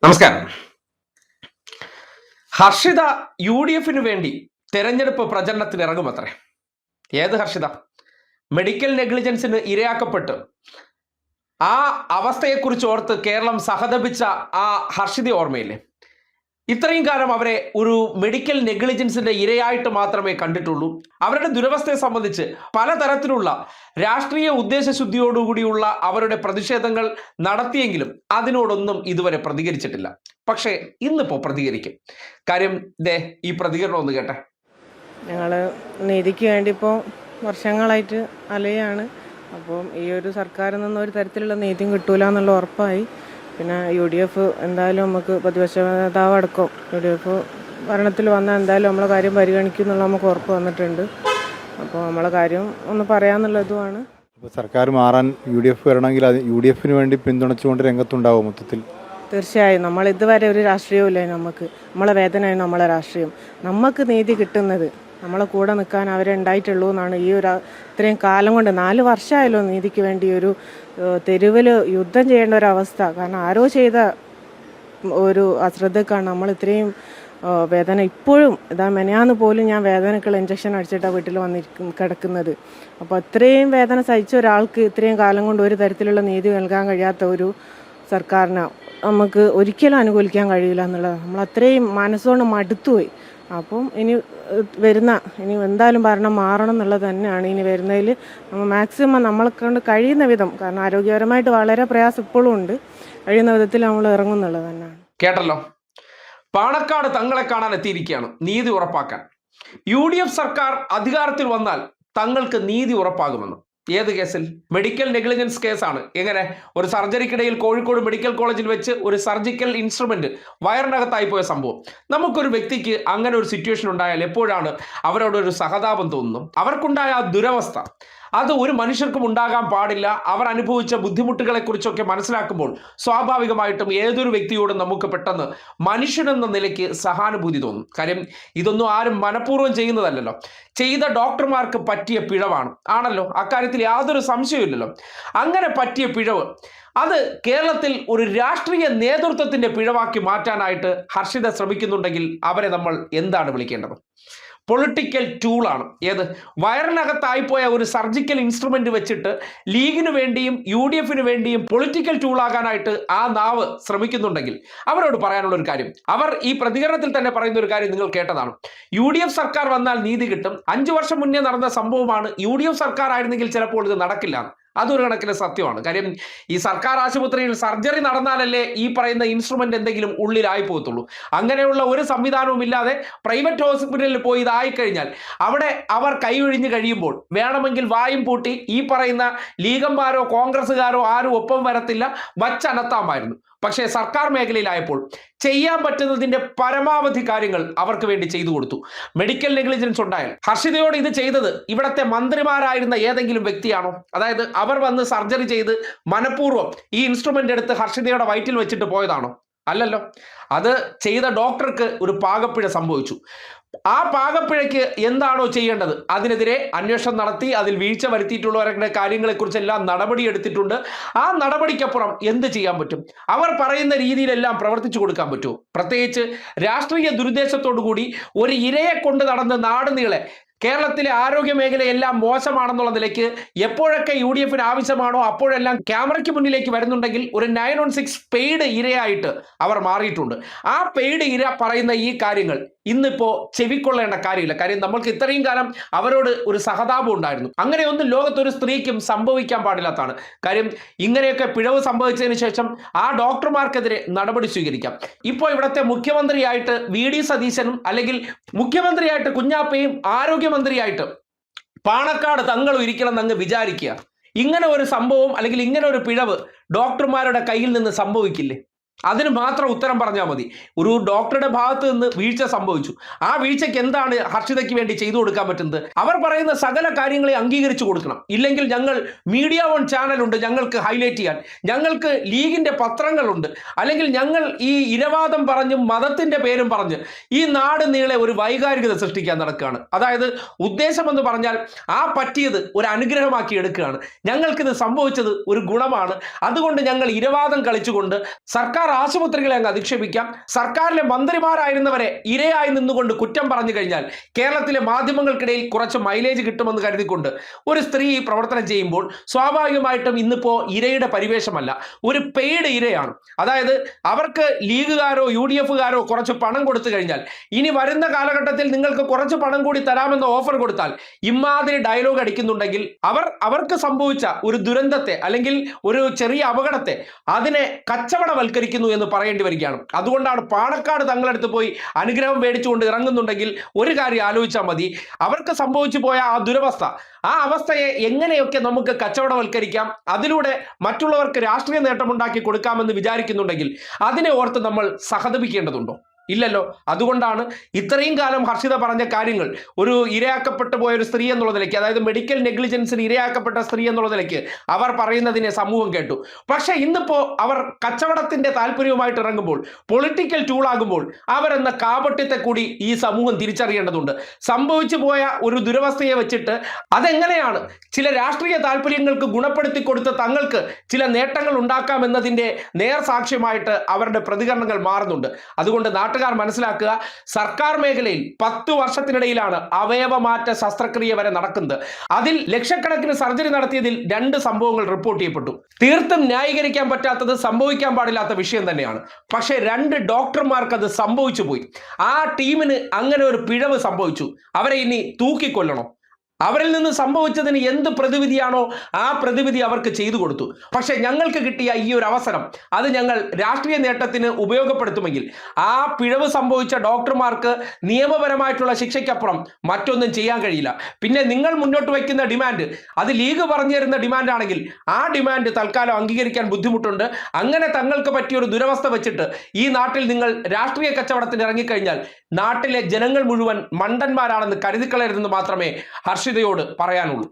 നമസ്കാരം. ഹർഷിത UDF വേണ്ടി തെരഞ്ഞെടുപ്പ് പ്രചരണത്തിന് ഇറങ്ങുമത്രേ. ഏത് ഹർഷിത? മെഡിക്കൽ നെഗ്ലിജൻസിന് ഇരയാക്കപ്പെട്ട് ആ അവസ്ഥയെക്കുറിച്ച് ഓർത്ത് കേരളം സഹതപിച്ച ആ ഹർഷിത ഓർമ്മയില്ലേ? ഇത്രയും കാലം അവരെ ഒരു മെഡിക്കൽ നെഗ്ലിജൻസിന്റെ ഇരയായിട്ട് മാത്രമേ കണ്ടിട്ടുള്ളൂ. അവരുടെ ദുരവസ്ഥയെ സംബന്ധിച്ച് പലതരത്തിലുള്ള രാഷ്ട്രീയ ഉദ്ദേശശുദ്ധിയോടുകൂടിയുള്ള അവരുടെ പ്രതിഷേധങ്ങൾ നടത്തിയെങ്കിലും അതിനോടൊന്നും ഇതുവരെ പ്രതികരിച്ചിട്ടില്ല. പക്ഷേ ഇന്നിപ്പോൾ പ്രതികരിക്കും. കാര്യം ഈ പ്രതികരണം ഒന്ന് കേട്ടെ. ഞങ്ങൾ നീതിക്ക് വേണ്ടി ഇപ്പോൾ വർഷങ്ങളായിട്ട് അലയാണ്. അപ്പം ഈ ഒരു സർക്കാരിൽ നിന്ന് ഒരു തരത്തിലുള്ള നീതിയും കിട്ടൂല എന്നുള്ള ഉറപ്പായി. പിന്നെ UDF എന്തായാലും നമുക്ക് പ്രതിപക്ഷ നേതാവ് അടക്കം UDF ഭരണത്തിൽ വന്നാൽ എന്തായാലും നമ്മളെ കാര്യം പരിഗണിക്കും എന്നുള്ള നമുക്ക് ഉറപ്പ് വന്നിട്ടുണ്ട്. അപ്പോൾ നമ്മളെ കാര്യം ഒന്ന് പറയാമെന്നുള്ളതുമാണ്. ഇപ്പോൾ സർക്കാർ മാറാൻ UDF വരണമെങ്കിൽ അത് UDF വേണ്ടി പിന്തുണച്ചുകൊണ്ട് രംഗത്തുണ്ടാവും മൊത്തത്തിൽ. തീർച്ചയായും നമ്മൾ ഇതുവരെ ഒരു രാഷ്ട്രീയവും ഇല്ല. നമ്മളെ വേദനയാണ് നമ്മളെ രാഷ്ട്രീയം. നമുക്ക് നീതി കിട്ടുന്നത് നമ്മളെ കൂടെ നിൽക്കാൻ അവരെ ഉണ്ടായിട്ടുള്ളൂ എന്നാണ്. ഈ ഒരു ഇത്രയും കാലം കൊണ്ട് 4 വർഷമായല്ലോ നീതിക്ക് വേണ്ടി ഒരു തെരുവിൽ യുദ്ധം ചെയ്യേണ്ട ഒരു അവസ്ഥ. കാരണം ആരോ ചെയ്ത ഒരു അശ്രദ്ധക്കാണ് നമ്മൾ ഇത്രയും വേദന. ഇപ്പോഴും മെനയാന്ന് പോലും ഞാൻ വേദനക്കുള്ള ഇഞ്ചക്ഷൻ അടിച്ചിട്ടാണ് വീട്ടിൽ കിടക്കുന്നത്. അപ്പോൾ അത്രയും വേദന സഹിച്ച ഒരാൾക്ക് ഇത്രയും കാലം കൊണ്ട് ഒരു തരത്തിലുള്ള നീതി നൽകാൻ കഴിയാത്ത ഒരു സർക്കാരിനെ നമുക്ക് ഒരിക്കലും അനുകൂലിക്കാൻ കഴിയില്ല എന്നുള്ളതാണ്. നമ്മൾ അത്രയും മനസ്സുകൊണ്ട് മടുത്തുപോയി. അപ്പം ഇനി എന്തായാലും ഭരണം മാറണം എന്നുള്ളത് തന്നെയാണ്. ഇനി വരുന്നതിൽ നമ്മൾ മാക്സിമം നമ്മളെ കൊണ്ട് കഴിയുന്ന വിധം, കാരണം ആരോഗ്യപരമായിട്ട് വളരെ പ്രയാസം ഇപ്പോഴും ഉണ്ട്, കഴിയുന്ന വിധത്തിൽ നമ്മൾ ഇറങ്ങുന്നുള്ളത് തന്നെയാണ്. കേട്ടല്ലോ, പാണക്കാട് തങ്ങളെ കാണാൻ എത്തിയിരിക്കുകയാണ് നീതി ഉറപ്പാക്കാൻ. UDF സർക്കാർ അധികാരത്തിൽ വന്നാൽ തങ്ങൾക്ക് നീതി ഉറപ്പാകുമെന്ന്. ഏത് കേസിൽ? മെഡിക്കൽ നെഗ്ലിജൻസ് കേസാണ്. എങ്ങനെ? ഒരു സർജറിക്കിടയിൽ കോഴിക്കോട് മെഡിക്കൽ കോളേജിൽ വെച്ച് ഒരു സർജിക്കൽ ഇൻസ്ട്രുമെന്റ് വയറിനകത്തായി പോയ സംഭവം. നമുക്കൊരു വ്യക്തിക്ക് അങ്ങനെ ഒരു സിറ്റുവേഷൻ ഉണ്ടായാൽ എപ്പോഴാണ് അവരോടൊരു സഹതാപം തോന്നുന്നു? അവർക്കുണ്ടായ ആ ദുരവസ്ഥ അത് ഒരു മനുഷ്യർക്കും ഉണ്ടാകാൻ പാടില്ല. അവർ അനുഭവിച്ച ബുദ്ധിമുട്ടുകളെ കുറിച്ചൊക്കെ മനസ്സിലാക്കുമ്പോൾ സ്വാഭാവികമായിട്ടും ഏതൊരു വ്യക്തിയോടും നമുക്ക് പെട്ടെന്ന് മനുഷ്യനെന്ന നിലയ്ക്ക് സഹാനുഭൂതി തോന്നും. കാര്യം ഇതൊന്നും ആരും മനഃപൂർവ്വം ചെയ്യുന്നതല്ലല്ലോ. ചെയ്ത ഡോക്ടർമാർക്ക് പറ്റിയ പിഴവാണ് ആണല്ലോ, അക്കാര്യത്തിൽ യാതൊരു സംശയമില്ലല്ലോ. അങ്ങനെ പറ്റിയ പിഴവ് അത് കേരളത്തിൽ ഒരു രാഷ്ട്രീയ നേതൃത്വത്തിന്റെ പിഴവാക്കി മാറ്റാനായിട്ട് ഹർഷിത ശ്രമിക്കുന്നുണ്ടെങ്കിൽ അവരെ നമ്മൾ എന്താണ് വിളിക്കേണ്ടത്? പൊളിറ്റിക്കൽ ടൂളാണ്. ഏത്? വയറിനകത്തായിപ്പോയ ഒരു സർജിക്കൽ ഇൻസ്ട്രുമെന്റ് വെച്ചിട്ട് ലീഗിന് വേണ്ടിയും UDF വേണ്ടിയും പൊളിറ്റിക്കൽ ടൂളാകാനായിട്ട് ആ നാവ് ശ്രമിക്കുന്നുണ്ടെങ്കിൽ അവരോട് പറയാനുള്ള ഒരു കാര്യം, അവർ ഈ പ്രതികരണത്തിൽ തന്നെ പറയുന്ന ഒരു കാര്യം നിങ്ങൾ കേട്ടതാണ്. UDF സർക്കാർ വന്നാൽ നീതി കിട്ടും. 5 വർഷം മുന്നേ നടന്ന സംഭവമാണ്. UDF സർക്കാർ ആയിരുന്നെങ്കിൽ ചിലപ്പോൾ ഇത് നടക്കില്ല. അതൊരു കണക്കിന് സത്യമാണ്. കാര്യം ഈ സർക്കാർ ആശുപത്രിയിൽ സർജറി നടന്നാലല്ലേ ഈ പറയുന്ന ഇൻസ്ട്രുമെന്റ് എന്തെങ്കിലും ഉള്ളിലായി പോകത്തുള്ളൂ. അങ്ങനെയുള്ള ഒരു സംവിധാനവും ഇല്ലാതെ പ്രൈവറ്റ് ഹോസ്പിറ്റലിൽ പോയി ഇതായിക്കഴിഞ്ഞാൽ അവിടെ അവർ കൈയൊഴിഞ്ഞ് കഴിയുമ്പോൾ വേണമെങ്കിൽ വായും പൂട്ടി ഈ പറയുന്ന ലീഗന്മാരോ കോൺഗ്രസ്സുകാരോ ആരും ഒപ്പം വരത്തില്ല, വച്ചനത്താമായിരുന്നു. പക്ഷേ സർക്കാർ മേഖലയിലായപ്പോൾ ചെയ്യാൻ പറ്റുന്നതിന്റെ പരമാവധി കാര്യങ്ങൾ അവർക്ക് വേണ്ടി ചെയ്തു കൊടുത്തു. മെഡിക്കൽ നെഗ്ലിജൻസ് ഉണ്ടായാൽ ഹർഷിതയോട് ഇത് ചെയ്തത് ഇവിടത്തെ മന്ത്രിമാരായിരുന്ന ഏതെങ്കിലും വ്യക്തിയാണോ? അതായത് അവർ വന്ന് സർജറി ചെയ്ത് മനഃപൂർവ്വം ഈ ഇൻസ്ട്രുമെന്റ് എടുത്ത് ഹർഷിതയുടെ വയറ്റിൽ വെച്ചിട്ട് പോയതാണോ? അല്ലല്ലോ. അത് ചെയ്ത ഡോക്ടർക്ക് ഒരു പാകപ്പിഴ സംഭവിച്ചു. ആ പാകപ്പിഴയ്ക്ക് എന്താണോ ചെയ്യേണ്ടത് അതിനെതിരെ അന്വേഷണം നടത്തി അതിൽ വീഴ്ച വരുത്തിയിട്ടുള്ളവരുടെ കാര്യങ്ങളെക്കുറിച്ചെല്ലാം നടപടി എടുത്തിട്ടുണ്ട്. ആ നടപടിക്കപ്പുറം എന്ത് ചെയ്യാൻ പറ്റും? അവർ പറയുന്ന രീതിയിലെല്ലാം പ്രവർത്തിച്ചു കൊടുക്കാൻ പറ്റുമോ? പ്രത്യേകിച്ച് രാഷ്ട്രീയ ദുരുദ്ദേശത്തോടു കൂടി ഒരു ഇരയെ കൊണ്ട് നടന്ന് നാട് നീളെ കേരളത്തിലെ ആരോഗ്യ മേഖലയെല്ലാം മോശമാണെന്നുള്ള നിലയ്ക്ക് എപ്പോഴൊക്കെ UDF ആവശ്യമാണോ അപ്പോഴെല്ലാം ക്യാമറയ്ക്ക് മുന്നിലേക്ക് വരുന്നുണ്ടെങ്കിൽ ഒരു 916 പെയ്ഡ് ഇരയായിട്ട് അവർ മാറിയിട്ടുണ്ട്. ആ പെയ്ഡ് ഇര പറയുന്ന ഈ കാര്യങ്ങൾ ഇന്നിപ്പോ ചെവിക്കൊള്ളേണ്ട കാര്യമില്ല. കാര്യം നമ്മൾക്ക് ഇത്രയും കാലം അവരോട് ഒരു സഹതാപം ഉണ്ടായിരുന്നു. അങ്ങനെയൊന്നും ലോകത്തൊരു സ്ത്രീക്കും സംഭവിക്കാൻ പാടില്ലാത്തതാണ്. കാര്യം ഇങ്ങനെയൊക്കെ പിഴവ് സംഭവിച്ചതിന് ശേഷം ആ ഡോക്ടർമാർക്കെതിരെ നടപടി സ്വീകരിക്കാം. ഇപ്പോൾ ഇവിടുത്തെ മുഖ്യമന്ത്രിയായിട്ട് VD സതീശനും അല്ലെങ്കിൽ മുഖ്യമന്ത്രിയായിട്ട് കുഞ്ഞാപ്പയും ആരോഗ്യമന്ത്രിയായിട്ട് പാണക്കാട് തങ്ങളും ഇരിക്കണം എന്നങ്ങ് വിചാരിക്കുക. ഇങ്ങനെ ഒരു സംഭവം അല്ലെങ്കിൽ ഇങ്ങനെ ഒരു പിഴവ് ഡോക്ടർമാരുടെ കയ്യിൽ നിന്ന് സംഭവിക്കില്ലേ? അതിന് മാത്രം ഉത്തരം പറഞ്ഞാൽ മതി. ഒരു ഡോക്ടറുടെ ഭാഗത്ത് നിന്ന് വീഴ്ച സംഭവിച്ചു. ആ വീഴ്ചയ്ക്ക് എന്താണ് ഹർഷിതയ്ക്ക് വേണ്ടി ചെയ്തു കൊടുക്കാൻ പറ്റുന്നത്? അവർ പറയുന്ന സകല കാര്യങ്ങളെ അംഗീകരിച്ചു കൊടുക്കണം. ഇല്ലെങ്കിൽ ഞങ്ങൾ മീഡിയ വൺ ചാനലുണ്ട് ഞങ്ങൾക്ക് ഹൈലൈറ്റ് ചെയ്യാൻ, ഞങ്ങൾക്ക് ലീഗിന്റെ പത്രങ്ങളുണ്ട്, അല്ലെങ്കിൽ ഞങ്ങൾ ഈ ഇരവാദം പറഞ്ഞും മതത്തിന്റെ പേരും പറഞ്ഞ് ഈ നാട് നീളെ ഒരു വൈകാരികത സൃഷ്ടിക്കാൻ നടക്കുകയാണ്. അതായത് ഉദ്ദേശമെന്ന് പറഞ്ഞാൽ ആ പറ്റിയത് ഒരു അനുഗ്രഹമാക്കി എടുക്കുകയാണ്. ഞങ്ങൾക്കിത് സംഭവിച്ചത് ഒരു ഗുണമാണ്, അതുകൊണ്ട് ഞങ്ങൾ ഇരവാദം കളിച്ചുകൊണ്ട് സർക്കാർ സർക്കാർ ആശുപത്രികളെ അങ്ങ് അധിക്ഷേപിക്കാം, സർക്കാരിലെ മന്ത്രിമാരായിരുന്നവരെ ഇരയായി നിന്നുകൊണ്ട് കുറ്റം പറഞ്ഞു കഴിഞ്ഞാൽ കേരളത്തിലെ മാധ്യമങ്ങൾക്കിടയിൽ കുറച്ച് മൈലേജ് കിട്ടുമെന്ന് കരുതിക്കൊണ്ട് ഒരു സ്ത്രീ പ്രവർത്തനം ചെയ്യുമ്പോൾ സ്വാഭാവികമായിട്ടും ഇന്നിപ്പോ ഇരയുടെ പരിവേഷമല്ല, ഒരു പെയ്ഡ് ഇരയാണ്. അതായത് അവർക്ക് ലീഗുകാരോ UDFകാരോ കുറച്ച് പണം കൊടുത്തു കഴിഞ്ഞാൽ ഇനി വരുന്ന കാലഘട്ടത്തിൽ നിങ്ങൾക്ക് കുറച്ച് പണം കൂടി തരാമെന്ന ഓഫർ കൊടുത്താൽ ഇമാതിരി ഡയലോഗ് അടിക്കുന്നുണ്ടെങ്കിൽ അവർക്ക് സംഭവിച്ച ഒരു ദുരന്തത്തെ അല്ലെങ്കിൽ ഒരു ചെറിയ അപകടത്തെ അതിനെ കച്ചവടവൽക്കരിക്കുന്നു എന്ന് പറയേണ്ടി വരികയാണ്. അതുകൊണ്ടാണ് പാണക്കാട് തങ്ങളടുത്ത് പോയി അനുഗ്രഹം മേടിച്ചുകൊണ്ട് ഇറങ്ങുന്നുണ്ടെങ്കിൽ ഒരു കാര്യം ആലോചിച്ചാൽ മതി, അവർക്ക് സംഭവിച്ചു പോയ ആ ദുരവസ്ഥ, ആ അവസ്ഥയെ എങ്ങനെയൊക്കെ നമുക്ക് കച്ചവടവൽക്കരിക്കാം, അതിലൂടെ മറ്റുള്ളവർക്ക് രാഷ്ട്രീയ നേട്ടമുണ്ടാക്കി കൊടുക്കാമെന്ന് വിചാരിക്കുന്നുണ്ടെങ്കിൽ അതിനെ ഓർത്ത് നമ്മൾ സഹതപിക്കേണ്ടതുണ്ടോ? ഇല്ലല്ലോ. അതുകൊണ്ടാണ് ഇത്രയും കാലം ഹർഷിത പറഞ്ഞ കാര്യങ്ങൾ ഒരു ഇരയാക്കപ്പെട്ടു പോയ ഒരു സ്ത്രീ എന്നുള്ള നിലയ്ക്ക്, അതായത് മെഡിക്കൽ നെഗ്ലിജൻസിന് ഇരയാക്കപ്പെട്ട സ്ത്രീ എന്നുള്ള നിലയ്ക്ക് അവർ പറയുന്നതിനെ സമൂഹം കേട്ടു. പക്ഷെ ഇന്നിപ്പോ അവർ കച്ചവടത്തിന്റെ താല്പര്യവുമായിട്ട് ഇറങ്ങുമ്പോൾ, പൊളിറ്റിക്കൽ ടൂളാകുമ്പോൾ അവരെന്ന കാപട്യത്തെ കൂടി ഈ സമൂഹം തിരിച്ചറിയേണ്ടതുണ്ട്. സംഭവിച്ചു പോയ ഒരു ദുരവസ്ഥയെ വെച്ചിട്ട് അതെങ്ങനെയാണ് ചില രാഷ്ട്രീയ താല്പര്യങ്ങൾക്ക് ഗുണപ്പെടുത്തി കൊടുത്ത് തങ്ങൾക്ക് ചില നേട്ടങ്ങൾ ഉണ്ടാക്കാമെന്നതിന്റെ നേർസാക്ഷ്യമായിട്ട് അവരുടെ പ്രതികരണങ്ങൾ മാറുന്നുണ്ട്. അതുകൊണ്ട് നാട്ടുകാർ മനസ്സിലാക്കുക, സർക്കാർ മേഖലയിൽ 10 വർഷത്തിനിടയിലാണ് അവയവമാറ്റ ശസ്ത്രക്രിയ വരെ നടക്കുന്നത്. അതിൽ ലക്ഷക്കണക്കിന് സർജറി നടത്തിയതിൽ 2 സംഭവങ്ങൾ റിപ്പോർട്ട് ചെയ്യപ്പെട്ടു. തീർത്തും ന്യായീകരിക്കാൻ പറ്റാത്തത്, സംഭവിക്കാൻ പാടില്ലാത്ത വിഷയം തന്നെയാണ്. പക്ഷേ 2 ഡോക്ടർമാർക്ക് അത് സംഭവിച്ചു പോയി. ആ ടീമിന് അങ്ങനെ ഒരു പിഴവ് സംഭവിച്ചു. അവരെ ഇനി തൂക്കിക്കൊല്ലണോ? അവരിൽ നിന്ന് സംഭവിച്ചതിന് എന്ത് പ്രതിവിധിയാണോ ആ പ്രതിവിധി അവർക്ക് ചെയ്തു കൊടുത്തു. പക്ഷെ ഞങ്ങൾക്ക് കിട്ടിയ ഈ ഒരു അവസരം അത് ഞങ്ങൾ രാഷ്ട്രീയ നേട്ടത്തിന് ഉപയോഗപ്പെടുത്തുമെങ്കിൽ ആ പിഴവ് സംഭവിച്ച ഡോക്ടർമാർക്ക് നിയമപരമായിട്ടുള്ള ശിക്ഷയ്ക്കപ്പുറം മറ്റൊന്നും ചെയ്യാൻ കഴിയില്ല. പിന്നെ നിങ്ങൾ മുന്നോട്ട് വയ്ക്കുന്ന ഡിമാൻഡ് അത് ലീഗ് പറഞ്ഞു തരുന്ന ഡിമാൻഡ് ആണെങ്കിൽ ആ ഡിമാൻഡ് തൽക്കാലം അംഗീകരിക്കാൻ ബുദ്ധിമുട്ടുണ്ട്. അങ്ങനെ തങ്ങൾക്ക് പറ്റിയ ഒരു ദുരവസ്ഥ വെച്ചിട്ട് ഈ നാട്ടിൽ നിങ്ങൾ രാഷ്ട്രീയ കച്ചവടത്തിന് ഇറങ്ങിക്കഴിഞ്ഞാൽ നാട്ടിലെ ജനങ്ങൾ മുഴുവൻ മണ്ടന്മാരാണെന്ന് കരുതിക്കളയരുതെന്ന് മാത്രമേ ഹർഷിതയോട് പറയാനുള്ളൂ.